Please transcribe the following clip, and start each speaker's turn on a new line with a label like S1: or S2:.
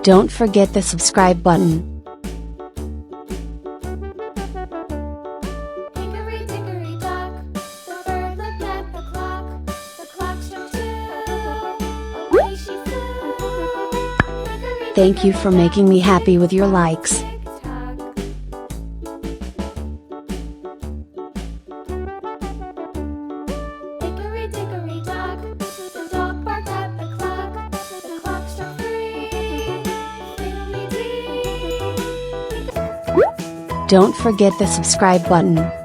S1: Don't forget the subscribe button.
S2: Hickory dickory dock, the bird looked at the clock struck 2, away she flew. Hickory
S1: Thank you for making me happy with your likes.
S2: tick-tock. Hickory dickory dock, the dog barked at the clock struck 3, fiddly-dee.
S1: Don't forget the subscribe button.